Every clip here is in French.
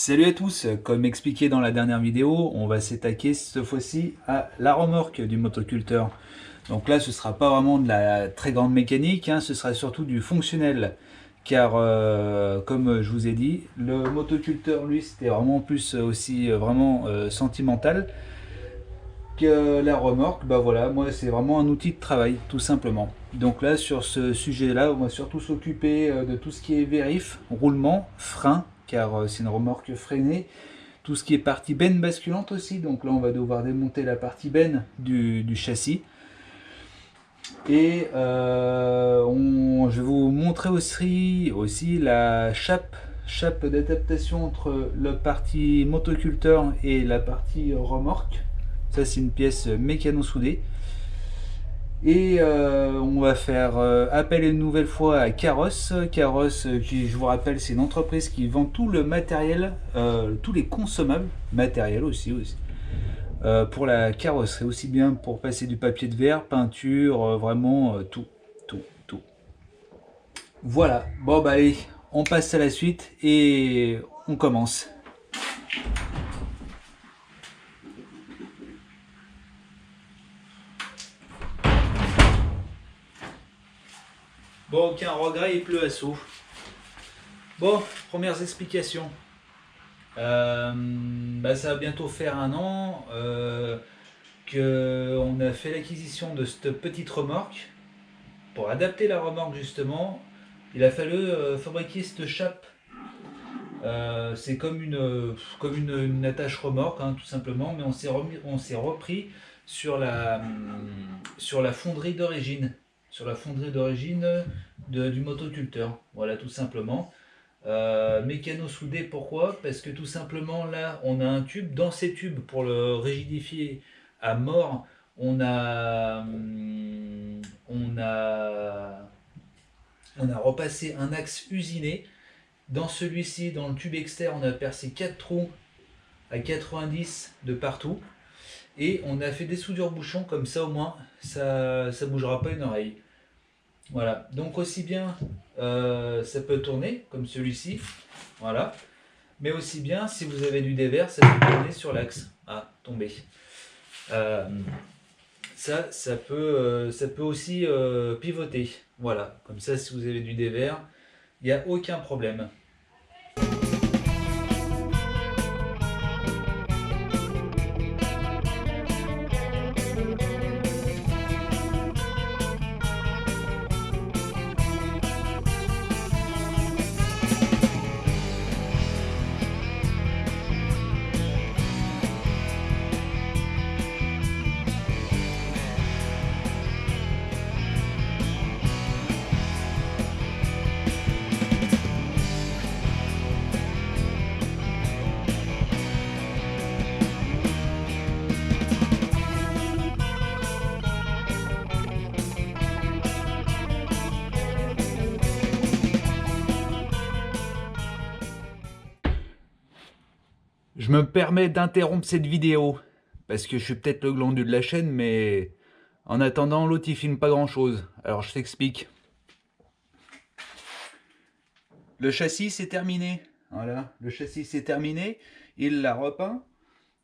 Salut à tous, comme expliqué dans la dernière vidéo, on va s'attaquer cette fois-ci à la remorque du motoculteur. Donc là, ce sera pas vraiment de la très grande mécanique, hein, ce sera surtout du fonctionnel. Car comme je vous ai dit, le motoculteur, lui, c'était vraiment plus aussi vraiment sentimental que la remorque. Bah voilà, moi c'est vraiment un outil de travail, tout simplement. Donc là, sur ce sujet-là, on va surtout s'occuper de tout ce qui est vérif, roulement, frein, car c'est une remorque freinée, tout ce qui est partie benne basculante aussi. Donc là, on va devoir démonter la partie benne du châssis. Et je vais vous montrer aussi la chape d'adaptation entre la partie motoculteur et la partie remorque. Ça, c'est une pièce mécano-soudée. Et on va faire appel une nouvelle fois à Carrosse. Carrosse, qui je vous rappelle, c'est une entreprise qui vend tout le matériel, tous les consommables, matériel aussi, pour la carrosserie, aussi bien pour passer du papier de verre, peinture, vraiment tout. Voilà, bon bah allez, on passe à la suite et on commence. Bon, aucun regret, il pleut à saut. Bon, premières explications. Ça va bientôt faire un an qu'on a fait l'acquisition de cette petite remorque. Pour adapter la remorque justement, il a fallu fabriquer cette chape. C'est comme une attache remorque, hein, tout simplement, mais on s'est repris sur la fonderie d'origine, du motoculteur. Voilà, tout simplement. Mécano soudé, pourquoi? Parce que tout simplement là on a un tube, dans ces tubes pour le rigidifier à mort, on a on a repassé un axe usiné. Dans celui-ci, dans le tube externe, on a percé 4 trous à 90 de partout et on a fait des soudures bouchons, comme ça au moins ça bougera pas une oreille. Voilà, donc aussi bien ça peut tourner comme celui-ci, voilà, mais aussi bien si vous avez du dévers, ça peut tourner sur l'axe. Ah, tomber. Euh, ça peut aussi pivoter. Voilà, comme ça si vous avez du dévers, il n'y a aucun problème. Je me permets d'interrompre cette vidéo, parce que je suis peut-être le glandu de la chaîne, mais en attendant, l'autre il filme pas grand-chose. Alors je t'explique. Le châssis c'est terminé. Voilà, le châssis c'est terminé. Il l'a repeint.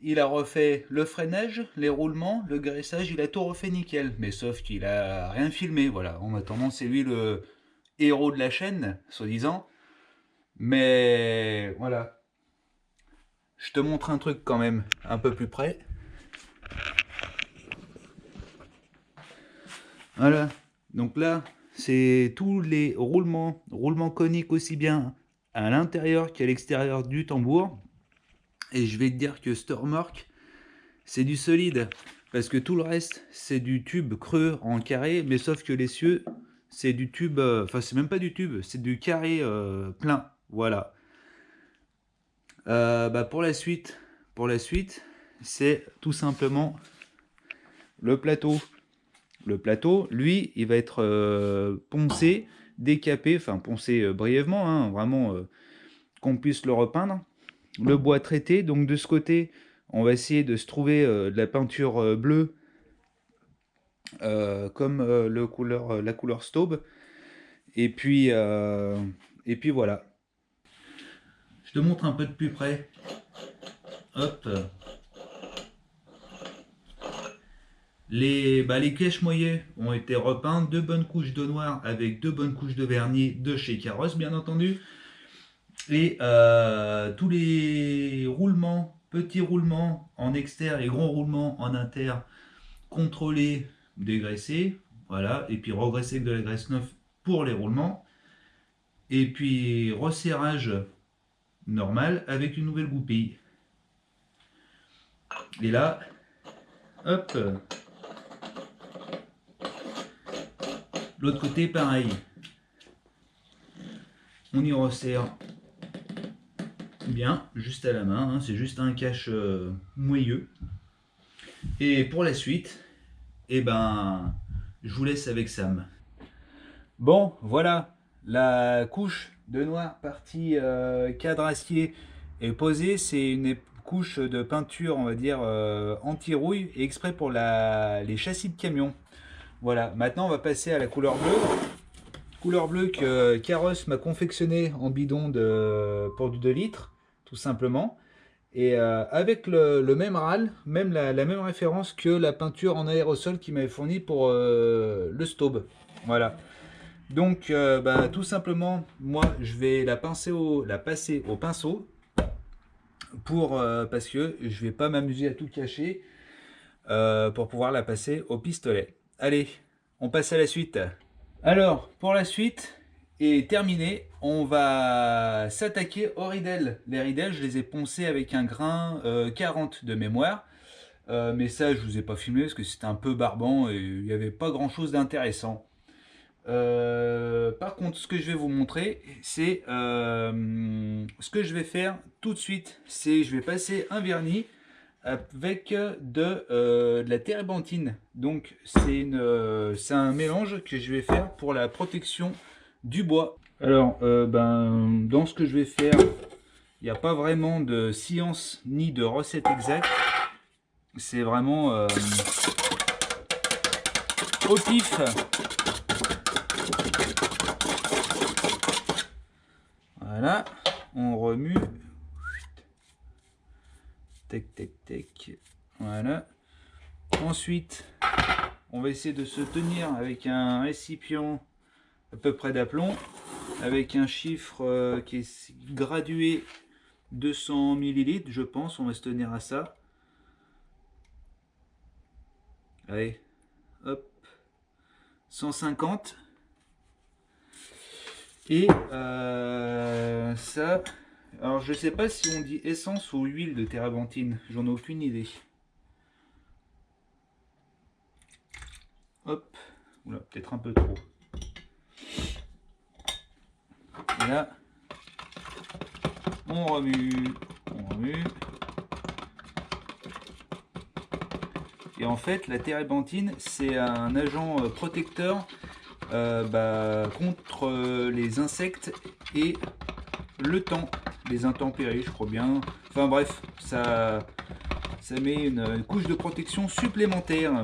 Il a refait le freinage, les roulements, le graissage, il a tout refait nickel. Mais sauf qu'il a rien filmé, voilà. En attendant, c'est lui le héros de la chaîne, soi-disant. Mais voilà. Je te montre un truc quand même, un peu plus près. Voilà. Donc là, c'est tous les roulements coniques aussi bien à l'intérieur qu'à l'extérieur du tambour. Et je vais te dire que cette remorque, c'est du solide. Parce que tout le reste, c'est du tube creux en carré, mais sauf que l'essieu, c'est du tube, enfin c'est même pas du tube, c'est du carré plein. Voilà. Pour la suite, c'est tout simplement le plateau. Le plateau, lui, il va être poncé, décapé, enfin poncé brièvement, hein, vraiment qu'on puisse le repeindre. Le bois traité, donc de ce côté, on va essayer de se trouver de la peinture bleue, comme la couleur Staub. Et puis voilà. te montre un peu de plus près. Hop. Les caches moyens ont été repeints, 2 bonnes couches de noir avec 2 bonnes couches de vernis de chez Carrosse, bien entendu. Et tous les roulements, petits roulements en externe et gros roulements en inter, contrôlés, dégraissés. Voilà, et puis regraisser avec de la graisse neuve pour les roulements. Et puis resserrage normal avec une nouvelle goupille. Et là, hop, l'autre côté pareil. On y resserre bien, juste à la main, hein, c'est juste un cache moelleux. Et pour la suite, eh ben, je vous laisse avec Sam. Bon, voilà, la couche de noir partie cadre acier est posée. C'est une couche de peinture, on va dire, anti-rouille, et exprès pour les châssis de camion. Voilà, maintenant on va passer à la couleur bleue. Couleur bleue que Carrosse m'a confectionné en bidon pour du 2 litres, tout simplement. Et avec le même râle, même la même référence que la peinture en aérosol qu'il m'avait fourni pour le Staub. Voilà. Donc tout simplement, moi je vais la passer au pinceau parce que je vais pas m'amuser à tout cacher pour pouvoir la passer au pistolet. Allez, on passe à la suite. Alors, pour la suite est terminée, on va s'attaquer aux ridelles. Les ridelles, je les ai poncés avec un grain 40 de mémoire. Mais ça, je vous ai pas filmé parce que c'était un peu barbant et il n'y avait pas grand chose d'intéressant. Par contre, ce que je vais vous montrer, c'est ce que je vais faire tout de suite. C'est je vais passer un vernis avec de la térébenthine. Donc c'est un mélange que je vais faire pour la protection du bois. Alors dans ce que je vais faire, il n'y a pas vraiment de science ni de recette exacte. C'est vraiment au pif. Voilà, on remue. Tac, tac, tac. Voilà. Ensuite, on va essayer de se tenir avec un récipient à peu près d'aplomb, avec un chiffre qui est gradué 200 ml, je pense. On va se tenir à ça. Allez, hop, 150. Et ça, alors je sais pas si on dit essence ou huile de térébenthine, j'en ai aucune idée. Hop, oula, peut-être un peu trop. Et là, on remue, on remue. Et en fait, la térébenthine, c'est un agent protecteur contre les insectes et le temps, les intempéries, je crois bien. Enfin bref, ça met une couche de protection supplémentaire.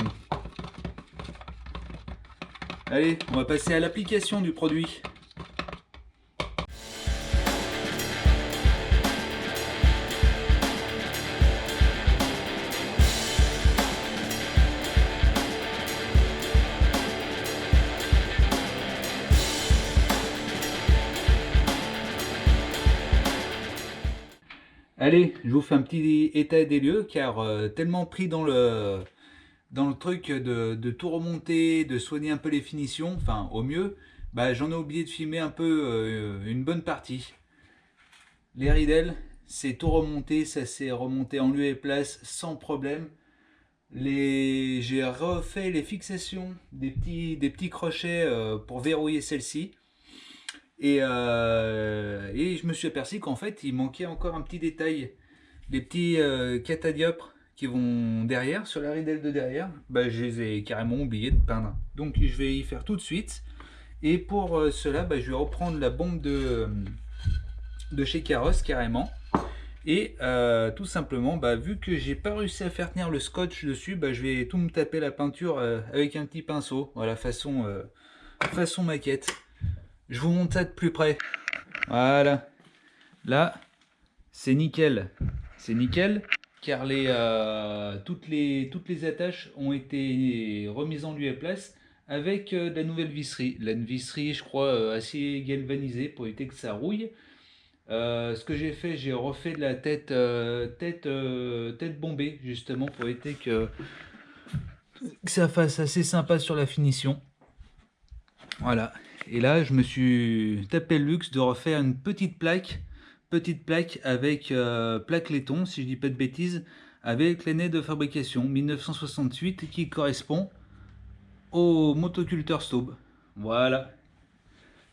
Allez, on va passer à l'application du produit. Allez, je vous fais un petit état des lieux car tellement pris dans le truc de tout remonter, de soigner un peu les finitions, enfin au mieux, j'en ai oublié de filmer un peu une bonne partie. Les ridelles, c'est tout remonté, ça s'est remonté en lieu et place sans problème. J'ai refait les fixations des petits crochets pour verrouiller celle-ci. Et je me suis aperçu qu'en fait il manquait encore un petit détail, les petits catadiopres qui vont derrière, sur la ridelle de derrière, je les ai carrément oublié de peindre. Donc je vais y faire tout de suite. Et pour cela, je vais reprendre la bombe de chez Carrosse carrément. Et tout simplement, vu que j'ai pas réussi à faire tenir le scotch dessus, je vais tout me taper la peinture avec un petit pinceau, voilà, façon maquette. Je vous montre ça de plus près. Voilà. Là, C'est nickel. C'est nickel car toutes les attaches ont été remises en lieu et place avec de la nouvelle visserie. La visserie, je crois, assez galvanisée pour éviter que ça rouille. Ce que j'ai fait, j'ai refait de la tête bombée justement pour éviter que ça fasse assez sympa sur la finition. Voilà. Et là, je me suis tapé le luxe de refaire une petite plaque avec plaque laiton, si je dis pas de bêtises, avec l'année de fabrication 1968 qui correspond au motoculteur Staub. Voilà.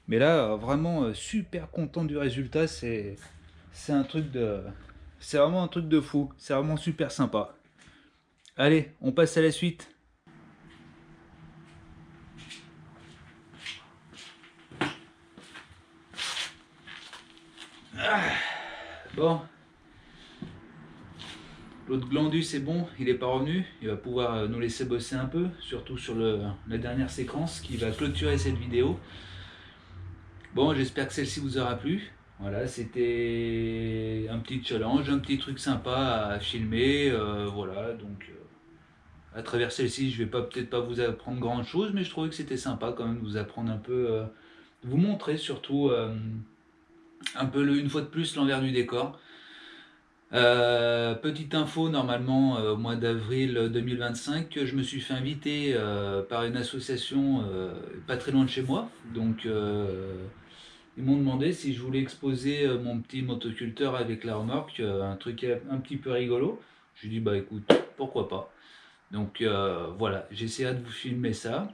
Mais là, vraiment super content du résultat. C'est un truc de, c'est vraiment un truc de fou. C'est vraiment super sympa. Allez, on passe à la suite. Bon, l'autre glandu c'est bon, il n'est pas revenu, il va pouvoir nous laisser bosser un peu, surtout sur la dernière séquence qui va clôturer cette vidéo. Bon, j'espère que celle-ci vous aura plu. Voilà, c'était un petit challenge, un petit truc sympa à filmer, voilà, donc à travers celle-ci je vais peut-être pas vous apprendre grand chose, mais je trouvais que c'était sympa quand même de vous apprendre un peu, de vous montrer surtout un peu une fois de plus l'envers du décor. Petite info, normalement au mois d'avril 2025, je me suis fait inviter par une association pas très loin de chez moi. Donc ils m'ont demandé si je voulais exposer mon petit motoculteur avec la remorque, un truc un petit peu rigolo. Je lui ai dit bah écoute, pourquoi pas. Donc voilà, j'essaierai de vous filmer ça.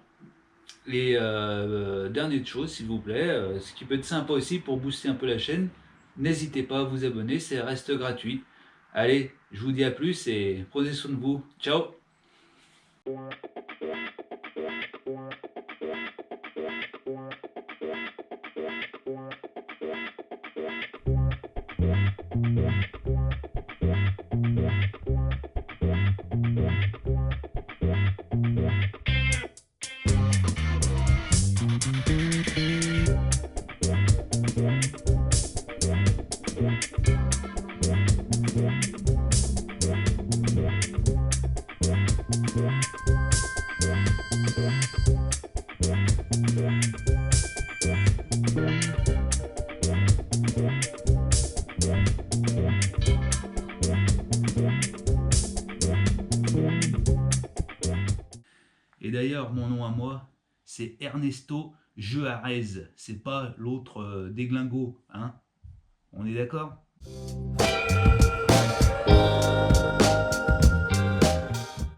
Et dernière chose s'il vous plaît, ce qui peut être sympa aussi pour booster un peu la chaîne, n'hésitez pas à vous abonner, ça reste gratuit. Allez, je vous dis à plus et prenez soin de vous. Ciao! Et d'ailleurs, mon nom à moi, c'est Ernesto Juarez. C'est pas l'autre déglingo, hein? On est d'accord?